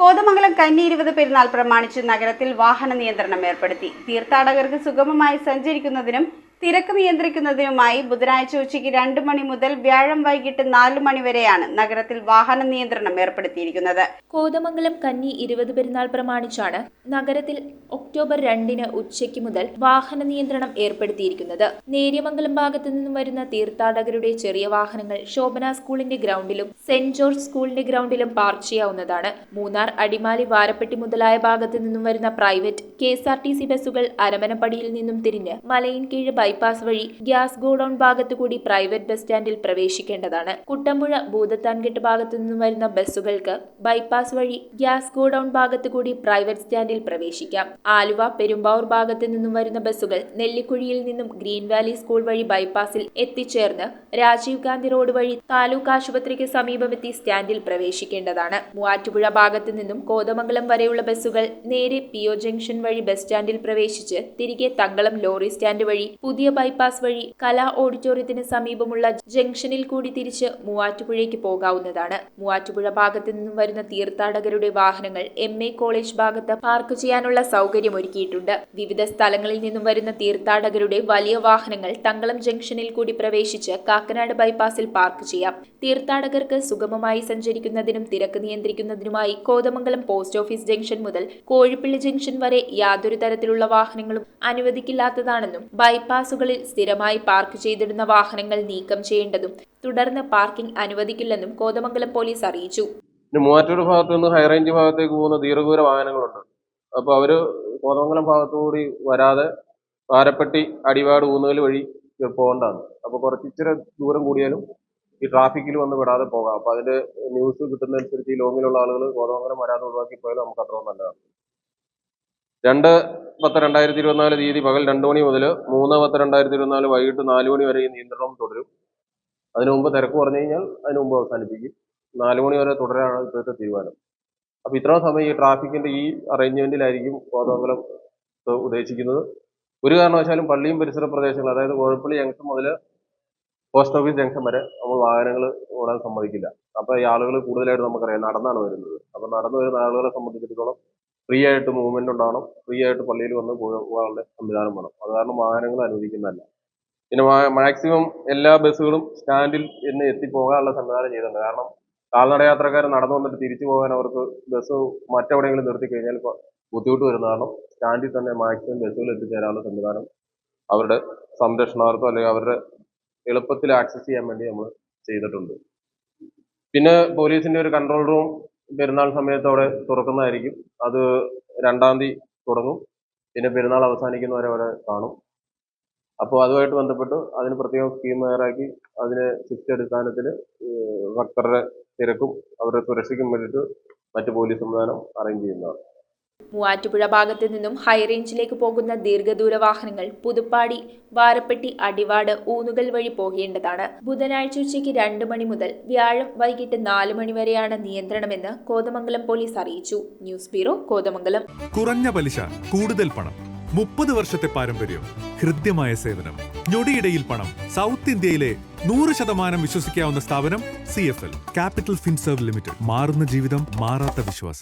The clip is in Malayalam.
കോതമംഗലം കന്നി 20 പെരുന്നാൾ പ്രമാണിച്ച് നഗരത്തിൽ വാഹന നിയന്ത്രണം ഏർപ്പെടുത്തി. തീർത്ഥാടകർക്ക് സുഗമമായി സഞ്ചരിക്കുന്നതിനും തിരക്ക് നിയന്ത്രിക്കുന്നതിനുമായി ബുധനാഴ്ച ഉച്ചയ്ക്ക് 2 മണി മുതൽ വ്യാഴം വൈകിട്ട് 4 മണി വരെയാണ് നഗരത്തിൽ വാഹന നിയന്ത്രണം ഏർപ്പെടുത്തിയിരിക്കുന്നത്. കോതമംഗലം കന്നി 20 പെരുന്നാൾ പ്രമാണിച്ചാണ് നഗരത്തിൽ ഒക്ടോബർ 2 ഉച്ചയ്ക്ക് മുതൽ വാഹന നിയന്ത്രണം ഏർപ്പെടുത്തിയിരിക്കുന്നത്. നേര്യമംഗലം ഭാഗത്തു നിന്നും വരുന്ന തീർത്ഥാടകരുടെ ചെറിയ വാഹനങ്ങൾ ശോഭന സ്കൂളിന്റെ ഗ്രൗണ്ടിലും സെന്റ് ജോർജ് സ്കൂളിന്റെ ഗ്രൗണ്ടിലും പാർക്ക് ചെയ്യാവുന്നതാണ്. മൂന്നാർ, അടിമാലി, വാരപ്പെട്ടി മുതലായ ഭാഗത്തു നിന്നും വരുന്ന പ്രൈവറ്റ് KSRTC ബസ്സുകൾ അരമനപ്പടിയിൽ നിന്നും തിരിഞ്ഞ് മലയിൻകീഴ് ബൈപ്പാസ് വഴി ഗ്യാസ് ഗോഡൌൺ ഭാഗത്തുകൂടി പ്രൈവറ്റ് ബസ് സ്റ്റാൻഡിൽ പ്രവേശിക്കേണ്ടതാണ്. കുട്ടമ്പുഴ, ഭൂതത്താൻകെട്ട് ഭാഗത്തു നിന്നും വരുന്ന ബസ്സുകൾക്ക് ബൈപ്പാസ് വഴി ഗ്യാസ് ഗോഡൌൺ ഭാഗത്തുകൂടി പ്രൈവറ്റ് സ്റ്റാൻഡിൽ പ്രവേശിക്കാം. ആലുവ, പെരുമ്പാവൂർ ഭാഗത്തു നിന്നും വരുന്ന ബസ്സുകൾ നെല്ലിക്കുഴിയിൽ നിന്നും ഗ്രീൻ വാലി സ്കൂൾ വഴി ബൈപ്പാസിൽ എത്തിച്ചേർന്ന് രാജീവ് ഗാന്ധി റോഡ് വഴി താലൂക്ക് ആശുപത്രിക്ക് സമീപമെത്തി സ്റ്റാൻഡിൽ പ്രവേശിക്കേണ്ടതാണ്. മൂവാറ്റുപുഴ ഭാഗത്തു നിന്നും കോതമംഗലം വരെയുള്ള ബസ്സുകൾ നേരെ PO ജംഗ്ഷൻ വഴി ബസ് സ്റ്റാൻഡിൽ പ്രവേശിച്ച് തിരികെ തങ്കളം ലോറി സ്റ്റാൻഡ് വഴി പുതിയ ബൈപ്പാസ് വഴി കലാ ഓഡിറ്റോറിയത്തിന് സമീപമുള്ള ജംഗ്ഷനിൽ കൂടി തിരിച്ച് മൂവാറ്റുപുഴയ്ക്ക് പോകാവുന്നതാണ്. മൂവാറ്റുപുഴ ഭാഗത്തു നിന്നും വരുന്ന തീർത്ഥാടകരുടെ വാഹനങ്ങൾ MA കോളേജ് ഭാഗത്ത് പാർക്ക് ചെയ്യാനുള്ള സൗകര്യം ഒരുക്കിയിട്ടുണ്ട്. വിവിധ സ്ഥലങ്ങളിൽ നിന്നും വരുന്ന തീർത്ഥാടകരുടെ വലിയ വാഹനങ്ങൾ തങ്കളം ജംഗ്ഷനിൽ കൂടി പ്രവേശിച്ച് കാക്കനാട് ബൈപ്പാസിൽ പാർക്ക് ചെയ്യാം. തീർത്ഥാടകർക്ക് സുഗമമായി സഞ്ചരിക്കുന്നതിനും തിരക്ക് നിയന്ത്രിക്കുന്നതിനുമായി കോതമംഗലം പോസ്റ്റ് ഓഫീസ് ജംഗ്ഷൻ മുതൽ കോഴിപ്പള്ളി ജംഗ്ഷൻ വരെ യാതൊരു തരത്തിലുള്ള വാഹനങ്ങളും അനുവദിക്കില്ലാത്തതാണെന്നും ബൈപ്പാസുകളിൽ സ്ഥിരമായി പാർക്ക് ചെയ്തിടുന്ന വാഹനങ്ങൾ നീക്കം ചെയ്യേണ്ടതും തുടർന്ന് പാർക്കിംഗ് അനുവദിക്കില്ലെന്നും കോതമംഗലം പോലീസ് അറിയിച്ചു. മൂവാറ്റൂർ ഭാഗത്തു നിന്ന് ഹൈറേഞ്ച് ഭാഗത്തേക്ക് പോകുന്ന ദീർഘദൂര വാഹനങ്ങളുണ്ട്. അപ്പോൾ അവർ കോതമംഗലം ഭാഗത്തുകൂടി വരാതെ വാരപ്പെട്ടി, അടിവാട്, ഊന്നുകൽ വഴി പോകേണ്ടതാണ്. അപ്പോൾ ഇച്ചിരി ദൂരം കൂടിയാലും ഈ ട്രാഫിക്കിൽ വന്ന് വിടാതെ പോകാം. അപ്പോൾ അതിന്റെ ന്യൂസ് കിട്ടുന്നതനുസരിച്ച് ഈ ലോങ്ങിലുള്ള ആളുകൾ കോതമംഗലം വരാതെ ഒഴിവാക്കി പോയാലും നമുക്ക് അത്രയും നല്ലതാണ്. 2/10/2024 തീയതി പകൽ 2 മണി മുതൽ 3/10/2024 വൈകിട്ട് 4 മണി വരെ ഈ നിയന്ത്രണം തുടരും. അതിനു മുമ്പ് തിരക്ക് പറഞ്ഞു കഴിഞ്ഞാൽ അതിനു മുമ്പ് അവസാനിപ്പിക്കും. 4 മണി വരെ തുടരാനാണ് ഇപ്പോഴത്തെ തീരുമാനം. അപ്പോൾ ഇത്രയും സമയം ഈ ട്രാഫിക്കിന്റെ ഈ അറേഞ്ച്മെന്റിലായിരിക്കും കോതമംഗലം ഉദ്ദേശിക്കുന്നത്. ഒരു കാരണവശാലും പള്ളിയും പരിസര പ്രദേശങ്ങൾ, അതായത് കോഴിപ്പള്ളി ജംഗ്ഷൻ മുതൽ പോസ്റ്റ് ഓഫീസ് ജംഗ്ഷൻ വരെ നമ്മൾ വാഹനങ്ങൾ ഓടാൻ സമ്മതിക്കില്ല. അപ്പോൾ ഈ ആളുകൾ കൂടുതലായിട്ട് നമുക്കറിയാം നടന്നാണ് വരുന്നത്. അപ്പോൾ നടന്നു വരുന്ന ആളുകളെ സംബന്ധിച്ചിടത്തോളം ഫ്രീ ആയിട്ട് മൂവ്മെന്റ് ഉണ്ടാവണം. ഫ്രീ ആയിട്ട് പള്ളിയിൽ വന്ന് പോകാനുള്ള സംവിധാനം വേണം. അത് കാരണം വാഹനങ്ങൾ അനുവദിക്കുന്നതല്ല. പിന്നെ മാക്സിമം എല്ലാ ബസ്സുകളും സ്റ്റാൻഡിൽ ഇന്ന് എത്തിപ്പോകാനുള്ള സംവിധാനം ചെയ്തിട്ടുണ്ട്. കാരണം കാൽനടയാത്രക്കാർ നടന്നു വന്നിട്ട് തിരിച്ചു പോകാൻ അവർക്ക് ബസ് മറ്റെവിടെയെങ്കിലും നിർത്തി കഴിഞ്ഞാൽ ബുദ്ധിമുട്ട് വരുന്ന കാരണം സ്റ്റാൻഡിൽ തന്നെ മാക്സിമം ബസ്സുകൾ എത്തിച്ചേരാനുള്ള സംവിധാനം അവരുടെ സംരക്ഷണാർത്ഥം അല്ലെങ്കിൽ അവരുടെ എളുപ്പത്തിൽ ആക്സസ് ചെയ്യാൻ വേണ്ടി നമ്മൾ ചെയ്തിട്ടുണ്ട്. പിന്നെ പോലീസിന്റെ ഒരു കൺട്രോൾ റൂം പെരുന്നാൾ സമയത്ത് അവിടെ തുറക്കുന്നതായിരിക്കും. അത് 2-ാം തീയതി തുടങ്ങും. പിന്നെ പെരുന്നാൾ അവസാനിക്കുന്നവരെ അവിടെ കാണും. അപ്പോൾ അതുമായിട്ട് ബന്ധപ്പെട്ട് അതിന് പ്രത്യേകം സ്കീം തയ്യാറാക്കി അതിന് ഷിഫ്റ്റ് അടിസ്ഥാനത്തിൽ ഭക്തരുടെ തിരക്കും അവരുടെ സുരക്ഷയ്ക്കും വേണ്ടിയിട്ട് മറ്റ് പോലീസ് സംവിധാനം അറേഞ്ച് ചെയ്യുന്നതാണ്. മൂവാറ്റുപുഴ ഭാഗത്തു നിന്നും ഹൈറേഞ്ചിലേക്ക് പോകുന്ന ദീർഘദൂര വാഹനങ്ങൾ പുതുപ്പാടി, വാരപ്പെട്ടി, അടിവാട്, ഊന്നുകൽ വഴി പോകേണ്ടതാണ്. ബുധനാഴ്ച ഉച്ചയ്ക്ക് 2 മണി മുതൽ വ്യാഴം വൈകിട്ട് 4 മണി വരെയാണ് നിയന്ത്രണമെന്ന് കോതമംഗലം പോലീസ് അറിയിച്ചു. News bureau, Kothamangalam. കുറഞ്ഞ പലിശ, കൂടുതൽ പണം, 30 വർഷത്തെ പാരമ്പര്യം, ഹൃദ്യമായ സേവനം, ഞൊടിയിടയിൽ പണം. സൗത്ത് ഇന്ത്യയിലെ 100% വിശ്വസിക്കാവുന്ന സ്ഥാപനം CFL ക്യാപിറ്റൽ ഫിൻസർവ് ലിമിറ്റഡ്. മാറുന്ന ജീവിതം, മാറാത്ത വിശ്വാസം.